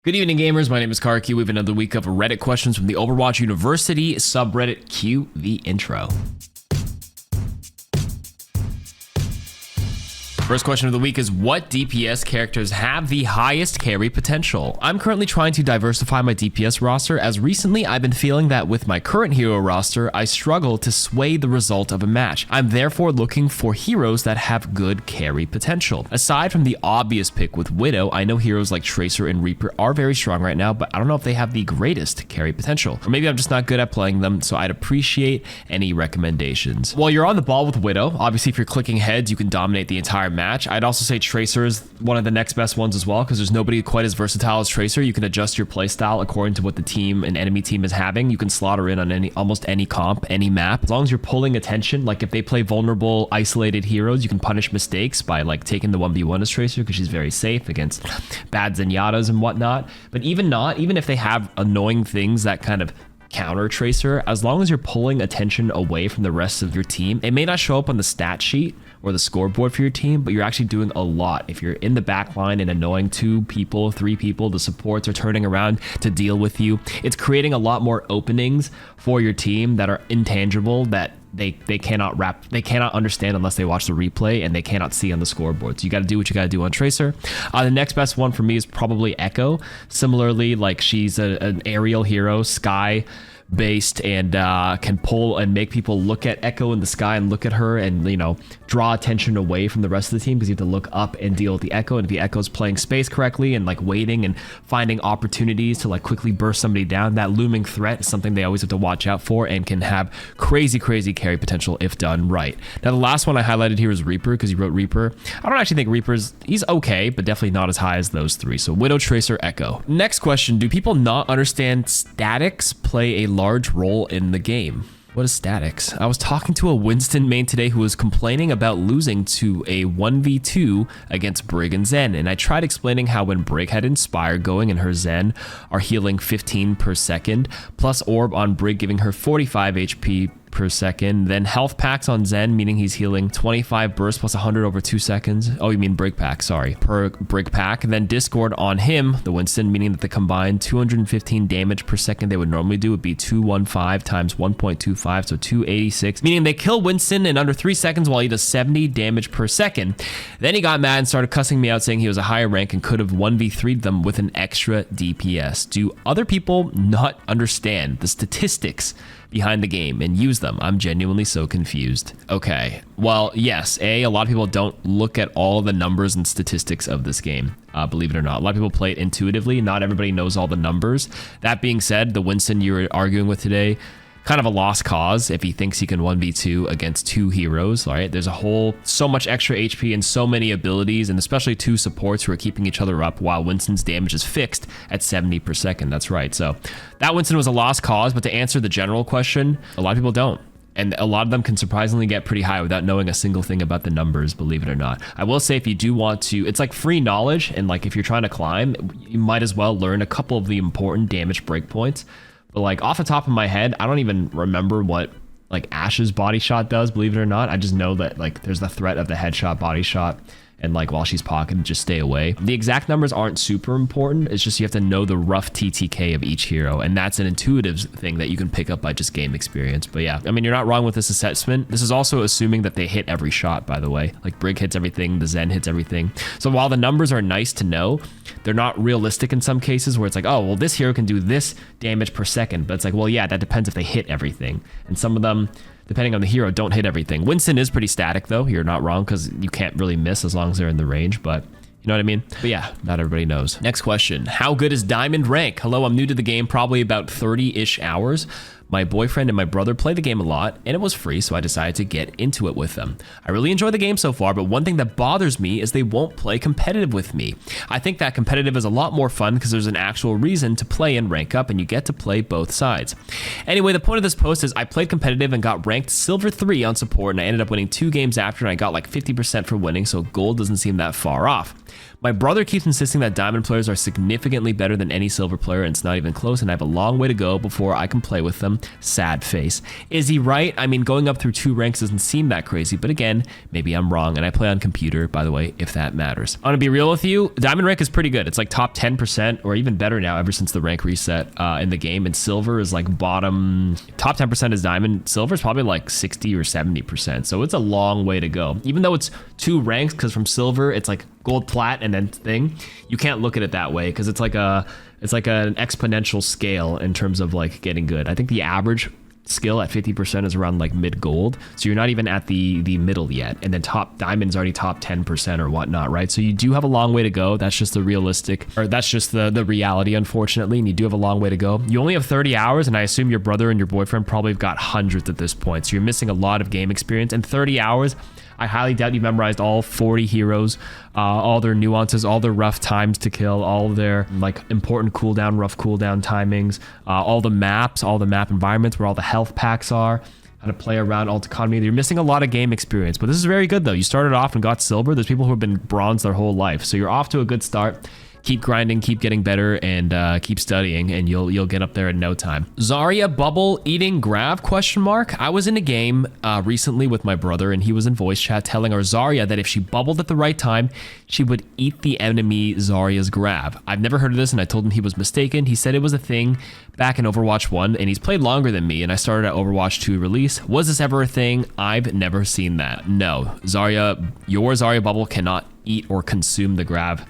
Good evening, gamers. My name is KarQ. We have another week of Reddit questions from the OverwatchUniversity subreddit. Cue the intro. First question of the week is, what DPS characters have the highest carry potential? I'm currently trying to diversify my DPS roster, as recently I've been feeling that with my current hero roster, I struggle to sway the result of a match. I'm therefore looking for heroes that have good carry potential. Aside from the obvious pick with Widow, I know heroes like Tracer and Reaper are very strong right now, but I don't know if they have the greatest carry potential. Or maybe I'm just not good at playing them, so I'd appreciate any recommendations. While you're on the ball with Widow, obviously if you're clicking heads, you can dominate the entire match. I'd also say Tracer is one of the next best ones as well, because there's nobody quite as versatile as Tracer. You can adjust your playstyle according to what the team and enemy team is having. You can slot her in on almost any comp, any map. As long as you're pulling attention, like if they play vulnerable, isolated heroes, you can punish mistakes by like taking the 1v1 as Tracer, because she's very safe against bad Zenyatas and whatnot. But even if they have annoying things that kind of counter Tracer, as long as you're pulling attention away from the rest of your team, it may not show up on the stat sheet or the scoreboard for your team, but you're actually doing a lot. If you're in the back line and annoying 2 people, 3 people, the supports are turning around to deal with you. It's creating a lot more openings for your team that are intangible, that they cannot understand unless they watch the replay, and they cannot see on the scoreboard. So you got to do what you got to do on Tracer. The next best one for me is probably Echo. Similarly, like she's an aerial hero, sky based, and can pull and make people look at Echo in the sky and look at her and, you know, draw attention away from the rest of the team, because you have to look up and deal with the Echo. And if the Echo's playing space correctly and like waiting and finding opportunities to like quickly burst somebody down, that looming threat is something they always have to watch out for and can have crazy carry potential if done right. Now the last one I highlighted here is Reaper, because you wrote Reaper. I don't actually think he's okay, but definitely not as high as those 3. So Widow, Tracer, Echo. Next question, do people not understand statics play a large role in the game? What is statics? I was talking to a Winston main today who was complaining about losing to a 1v2 against Brig and Zen, and I tried explaining how when Brig had Inspire going and her Zen are healing 15 per second, plus Orb on Brig giving her 45 HP per second, then health packs on Zen, meaning he's healing 25 bursts plus 100 over 2 seconds. Oh, you mean Brig pack, sorry, per Brig pack. And then Discord on him, the Winston, meaning that the combined 215 damage per second they would normally do would be 215 times 1.25, so 286, meaning they kill Winston in under 3 seconds while he does 70 damage per second. Then he got mad and started cussing me out, saying he was a higher rank and could have 1v3'd them with an extra DPS. Do other people not understand the statistics behind the game and use them? I'm genuinely so confused. Okay, well, yes, a lot of people don't look at all the numbers and statistics of this game, believe it or not. A lot of people play it intuitively. Not everybody knows all the numbers. That being said, the Winston you were arguing with today, kind of a lost cause if he thinks he can 1v2 against 2 heroes, all right? There's so much extra HP and so many abilities, and especially 2 supports who are keeping each other up while Winston's damage is fixed at 70 per second. That's right. So that Winston was a lost cause, but to answer the general question, a lot of people don't. And a lot of them can surprisingly get pretty high without knowing a single thing about the numbers, believe it or not. I will say, if you do want to, it's like free knowledge, and like if you're trying to climb, you might as well learn a couple of the important damage breakpoints. But like off the top of my head, I don't even remember what like Ash's body shot does, believe it or not. I just know that like there's the threat of the headshot, body shot, and like while she's pocketed, just stay away. The exact numbers aren't super important. It's just you have to know the rough TTK of each hero, and that's an intuitive thing that you can pick up by just game experience. But yeah, I mean, you're not wrong with this assessment. This is also assuming that they hit every shot, by the way. Like Brig hits everything, the Zen hits everything. So while the numbers are nice to know, they're not realistic in some cases, where it's like, oh, well, this hero can do this damage per second. But it's like, well, yeah, that depends if they hit everything. And some of them, depending on the hero, don't hit everything. Winston is pretty static, though. You're not wrong, because you can't really miss as long as they're in the range, but you know what I mean? But yeah, not everybody knows. Next question. How good is Diamond rank? Hello, I'm new to the game, probably about 30-ish hours. My boyfriend and my brother play the game a lot, and it was free, so I decided to get into it with them. I really enjoy the game so far, but one thing that bothers me is they won't play competitive with me. I think that competitive is a lot more fun because there's an actual reason to play and rank up, and you get to play both sides. Anyway, the point of this post is I played competitive and got ranked silver 3 on support, and I ended up winning 2 games after, and I got like 50% for winning, so gold doesn't seem that far off. My brother keeps insisting that diamond players are significantly better than any silver player, and it's not even close, and I have a long way to go before I can play with them. sad face. Is he right? I mean, going up through 2 ranks doesn't seem that crazy, but again, maybe I'm wrong, and I play on computer, by the way, if that matters. I'm gonna be real with you, diamond rank is pretty good. It's like top 10% or even better now ever since the rank reset in the game, and silver is like bottom, top 10% is diamond, silver is probably like 60 or 70%, so it's a long way to go. Even though it's 2 ranks, because from silver, it's like gold, plat, and then thing, you can't look at it that way, because it's like an exponential scale in terms of like getting good. I think the average skill at 50% is around like mid gold, so you're not even at the middle yet, and then top diamond's already top 10% or whatnot, right? So you do have a long way to go. That's just the realistic, or that's just the reality, unfortunately, and you do have a long way to go. You only have 30 hours, and I assume your brother and your boyfriend probably have got hundreds at this point, so you're missing a lot of game experience. And 30 hours, I highly doubt you memorized all 40 heroes, all their nuances, all their rough times to kill, all their like important cooldown, rough cooldown timings, all the maps, all the map environments where all the health packs are, how to play around alt economy. You're missing a lot of game experience, but this is very good though. You started off and got silver. There's people who have been bronze their whole life, so you're off to a good start. Keep grinding, keep getting better, and keep studying, and you'll get up there in no time. Zarya bubble eating grav question mark. I was in a game recently with my brother, and he was in voice chat telling our Zarya that if she bubbled at the right time, she would eat the enemy Zarya's grav. I've never heard of this, and I told him he was mistaken. He said it was a thing back in Overwatch 1, and he's played longer than me, and I started at Overwatch 2 release. Was this ever a thing? I've never seen that. No, Zarya, your Zarya bubble cannot eat or consume the grav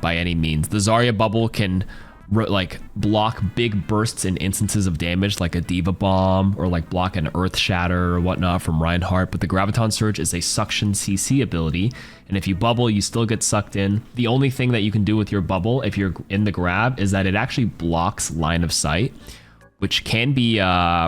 by any means. The Zarya bubble can like block big bursts in instances of damage, like a Diva Bomb, or like block an Earth Shatter or whatnot from Reinhardt, but the Graviton Surge is a suction CC ability, and if you bubble, you still get sucked in. The only thing that you can do with your bubble if you're in the grab is that it actually blocks line of sight, which can be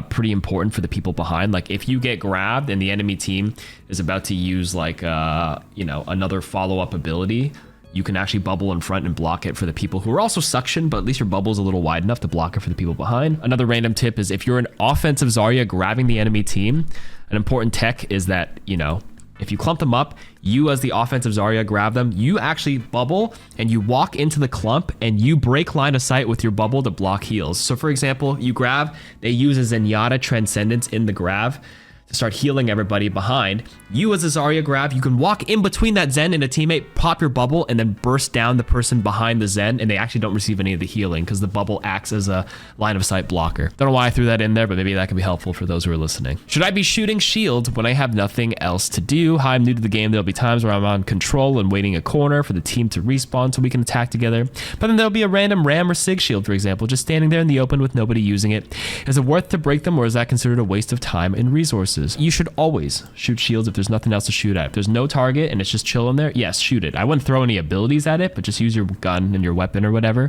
pretty important for the people behind. Like if you get grabbed and the enemy team is about to use like another follow-up ability, you can actually bubble in front and block it for the people who are also suction, but at least your bubble's a little wide enough to block it for the people behind. Another random tip is if you're an offensive Zarya grabbing the enemy team, an important tech is that, if you clump them up, you as the offensive Zarya grab them, you actually bubble and you walk into the clump and you break line of sight with your bubble to block heals. So for example, you grab, they use a Zenyatta Transcendence in the grab to start healing everybody behind. You as a Zarya grab, you can walk in between that Zen and a teammate, pop your bubble, and then burst down the person behind the Zen, and they actually don't receive any of the healing because the bubble acts as a line of sight blocker. Don't know why I threw that in there, but maybe that can be helpful for those who are listening. Should I be shooting shield when I have nothing else to do? Hi, I'm new to the game. There'll be times where I'm on control and waiting a corner for the team to respawn so we can attack together. But then there'll be a random ram or sig shield, for example, just standing there in the open with nobody using it. Is it worth to break them, or is that considered a waste of time and resources? You should always shoot shields if there's nothing else to shoot at. If there's no target and it's just chilling there, yes, shoot it. I wouldn't throw any abilities at it, but just use your gun and your weapon or whatever,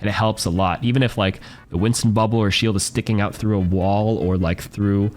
and it helps a lot. Even if like the Winston bubble or shield is sticking out through a wall or like through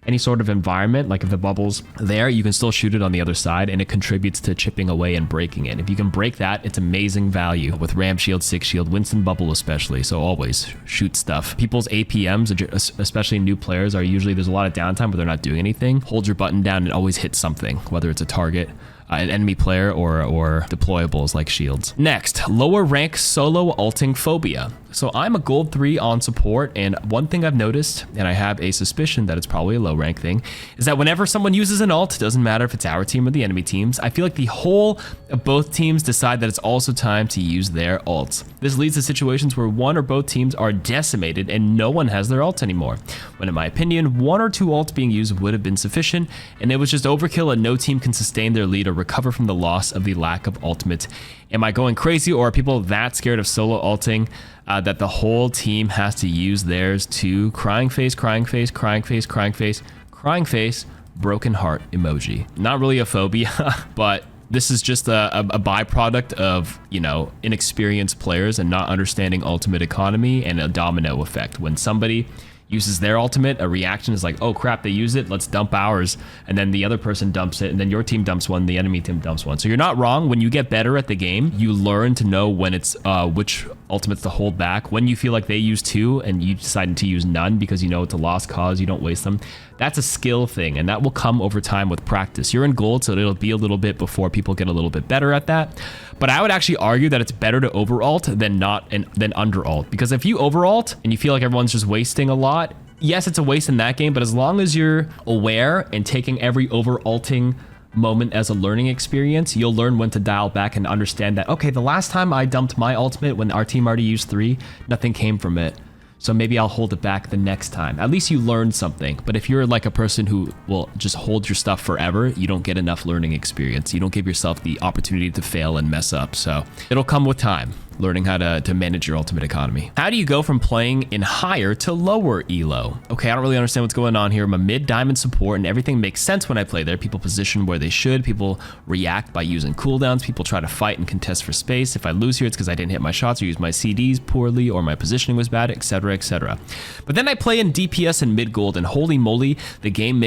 any sort of environment, like if the bubble's there, you can still shoot it on the other side, and it contributes to chipping away and breaking it. If you can break that, it's amazing value with ram shield, sig shield, Winston bubble especially. So always shoot stuff. People's APMs, especially new players, are usually, there's a lot of downtime but they're not doing anything. Hold your button down and always hit something, whether it's a target, an enemy player, or deployables like shields. Next, lower rank solo ulting phobia. So I'm a gold 3 on support, and one thing I've noticed, and I have a suspicion that it's probably a low rank thing, is that whenever someone uses an ult, it doesn't matter if it's our team or the enemy teams, I feel like the whole of both teams decide that it's also time to use their ults. This leads to situations where one or both teams are decimated and no one has their ults anymore, when in my opinion, 1 or 2 ults being used would have been sufficient, and it was just overkill and no team can sustain their lead or recover from the loss of the lack of ultimate. Am I going crazy, or are people that scared of solo ulting that the whole team has to use theirs too? Crying face, crying face, crying face, crying face, crying face, broken heart emoji. Not really a phobia, but this is just a byproduct of, inexperienced players and not understanding ultimate economy and a domino effect. When somebody uses their ultimate, a reaction is like, oh crap, they use it, let's dump ours, and then the other person dumps it, and then your team dumps one, the enemy team dumps one. So you're not wrong. When you get better at the game, you learn to know when it's which ultimates to hold back, when you feel like they use 2 and you decide to use none because you know it's a lost cause, you don't waste them. That's a skill thing, and that will come over time with practice. You're in gold, so it'll be a little bit before people get a little bit better at that. But I would actually argue that it's better to over ult than under ult, because if you over ult and you feel like everyone's just wasting a lot, yes, it's a waste in that game, but as long as you're aware and taking every over-ulting moment as a learning experience, you'll learn when to dial back and understand that, okay, the last time I dumped my ultimate when our team already used 3, nothing came from it. So maybe I'll hold it back the next time. At least you learned something. But if you're like a person who will just hold your stuff forever, you don't get enough learning experience. You don't give yourself the opportunity to fail and mess up. So it'll come with time, learning how to manage your ultimate economy. How do you go from playing in higher to lower elo? Okay, I don't really understand what's going on here. I'm a mid-diamond support and everything makes sense when I play there. People position where they should. People react by using cooldowns. People try to fight and contest for space. If I lose here, it's because I didn't hit my shots or use my CDs poorly or my positioning was bad, etc, etc. But then I play in DPS and mid gold and holy moly, the game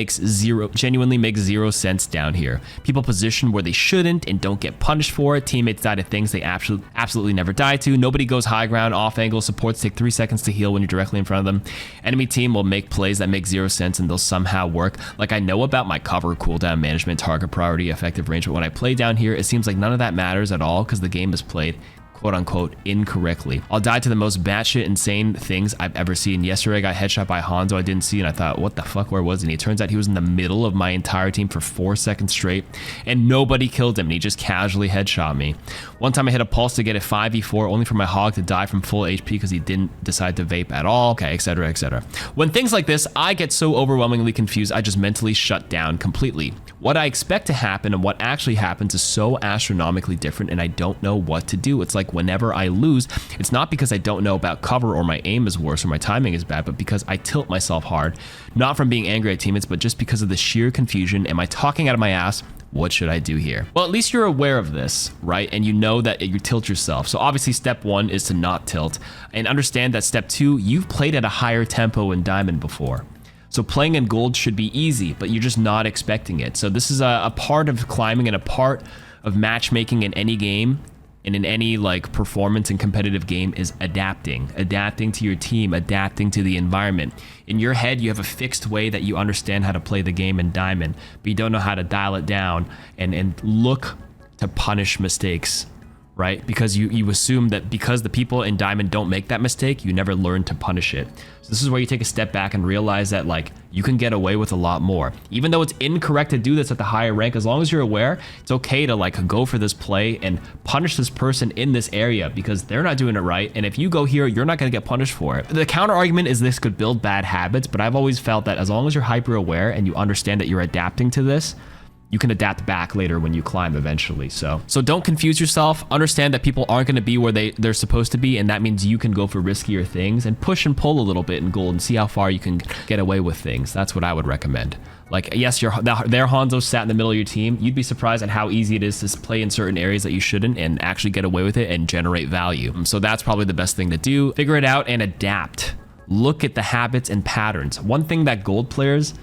genuinely makes zero sense down here. People position where they shouldn't and don't get punished for it. Teammates die to things they absolutely never die to. Nobody goes high ground, off angle. Supports take 3 seconds to heal when you're directly in front of them. Enemy team will make plays that make zero sense and they'll somehow work. Like I know about my cover, cooldown management, target priority, effective range, but when I play down here, it seems like none of that matters at all because the game is played quote unquote incorrectly. I'll die to the most batshit insane things I've ever seen. Yesterday I got headshot by Hanzo I didn't see and I thought, what the fuck, where was he? And it turns out he was in the middle of my entire team for 4 seconds straight and nobody killed him and he just casually headshot me. One time I hit a pulse to get a 5v4 only for my hog to die from full HP because he didn't decide to vape at all. Okay, etc, etc. When things like this, I get so overwhelmingly confused I just mentally shut down completely. What I expect to happen and what actually happens is so astronomically different and I don't know what to do. It's like whenever I lose, it's not because I don't know about cover or my aim is worse or my timing is bad, but because I tilt myself hard, not from being angry at teammates, but just because of the sheer confusion. Am I talking out of my ass? What should I do here? Well, at least you're aware of this, right? And you know that you tilt yourself. So obviously step 1 is to not tilt and understand that step 2, you've played at a higher tempo in Diamond before. So playing in gold should be easy, but you're just not expecting it. So this is a part of climbing and a part of matchmaking in any game and in any like performance and competitive game is adapting to your team, adapting to the environment. In your head, you have a fixed way that you understand how to play the game in Diamond, but you don't know how to dial it down and look to punish mistakes, right? Because you assume that because the people in Diamond don't make that mistake, you never learn to punish it. So this is where you take a step back and realize that like you can get away with a lot more. Even though it's incorrect to do this at the higher rank, as long as you're aware, it's okay to like go for this play and punish this person in this area because they're not doing it right. And if you go here, you're not gonna get punished for it. The counter argument is this could build bad habits, but I've always felt that as long as you're hyper aware and you understand that you're adapting to this, you can adapt back later when you climb eventually. So don't confuse yourself. Understand that people aren't going to be where they're supposed to be, and that means you can go for riskier things and push and pull a little bit in gold and see how far you can get away with things. That's what I would recommend. Like, yes, their Hanzo sat in the middle of your team. You'd be surprised at how easy it is to play in certain areas that you shouldn't and actually get away with it and generate value. So that's probably the best thing to do. Figure it out and adapt. Look at the habits and patterns. One thing that gold players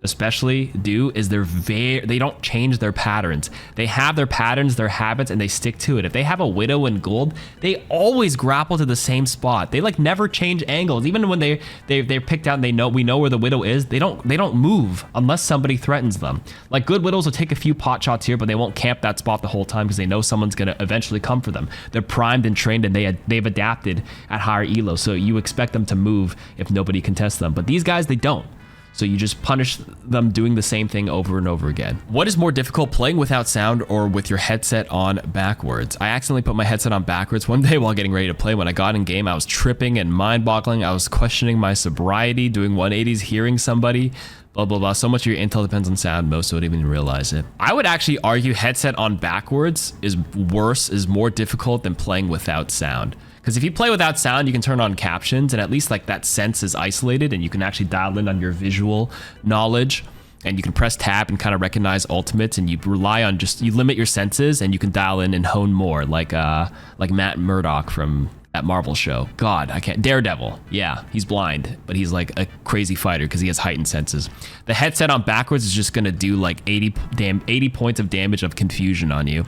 especially do is they don't change their patterns. They have their patterns, their habits, and they stick to it. If they have a widow in gold, they always grapple to the same spot. They like never change angles. Even when they're picked out and we know where the widow is, they don't move unless somebody threatens them. Like good widows will take a few pot shots here, but they won't camp that spot the whole time because they know someone's gonna eventually come for them. They're primed and trained and they've adapted at higher elo, so you expect them to move if nobody contests them. But these guys, they don't. So you just punish them doing the same thing over and over again. What is more difficult, playing without sound or with your headset on backwards? I accidentally put my headset on backwards one day while getting ready to play. When I got in game, I was tripping and mind-boggling. I was questioning my sobriety, doing 180s, hearing somebody, blah, blah, blah. So much of your intel depends on sound. Most don't even realize it. I would actually argue headset on backwards is more difficult than playing without sound. Because if you play without sound, you can turn on captions and at least like that sense is isolated and you can actually dial in on your visual knowledge and you can press tab and kind of recognize ultimates and you rely on you limit your senses and you can dial in and hone more like Matt Murdock from that Marvel show. God, I can't. Daredevil. Yeah, he's blind, but he's like a crazy fighter because he has heightened senses. The headset on backwards is just going to do like 80 points of damage of confusion on you.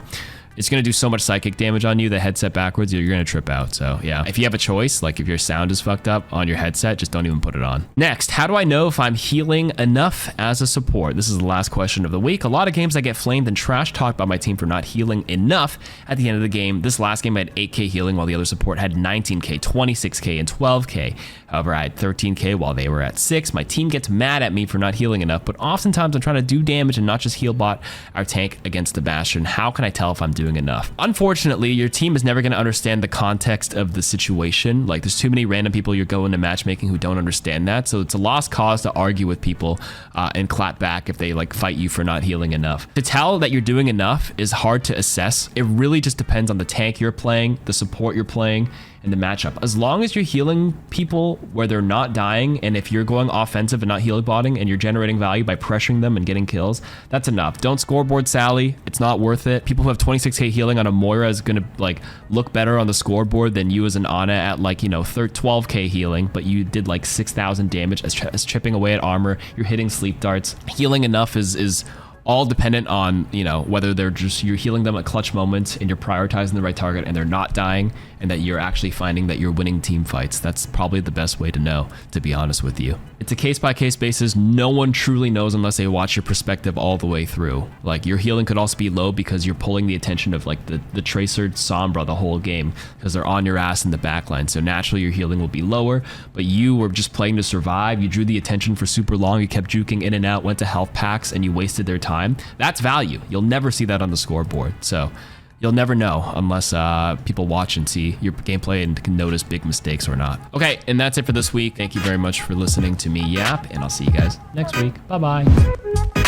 It's going to do so much psychic damage on you, the headset backwards, you're going to trip out. So yeah, if you have a choice, like if your sound is fucked up on your headset, just don't even put it on. Next, how do I know if I'm healing enough as a support? This is the last question of the week. A lot of games I get flamed and trash talked by my team for not healing enough at the end of the game. This last game I had 8k healing while the other support had 19k, 26k, and 12k. However, I had 13k while they were at 6. My team gets mad at me for not healing enough, but oftentimes I'm trying to do damage and not just heal bot our tank against the Bastion. How can I tell if I'm doing enough? Unfortunately, your team is never going to understand the context of the situation. Like, there's too many random people you're going to matchmaking who don't understand that, so it's a lost cause to argue with people and clap back if they like fight you for not healing enough. To tell that you're doing enough is hard to assess. It really just depends on the tank you're playing, the support you're playing, and the matchup. As long as you're healing people where they're not dying, and if you're going offensive and not healing botting and you're generating value by pressuring them and getting kills, that's enough. Don't scoreboard Sally. It's not worth it. People who have 26k healing on a Moira is gonna like look better on the scoreboard than you as an Ana at like, you know, 12k healing, but you did like 6,000 damage as chipping away at armor. You're hitting sleep darts. Healing enough is all dependent on, you know, whether you're healing them at clutch moments and you're prioritizing the right target and they're not dying, and that you're actually finding that you're winning team fights. That's probably the best way to know, to be honest with you. It's a case-by-case basis. No one truly knows unless they watch your perspective all the way through. Like, your healing could also be low because you're pulling the attention of like the Tracer Sombra the whole game because they're on your ass in the backline. So naturally your healing will be lower, but you were just playing to survive. You drew the attention for super long. You kept juking in and out, went to health packs, and you wasted their time. That's value. You'll never see that on the scoreboard. So you'll never know unless people watch and see your gameplay and can notice big mistakes or not. Okay, and that's it for this week. Thank you very much for listening to me yap, and I'll see you guys next week. Bye-bye.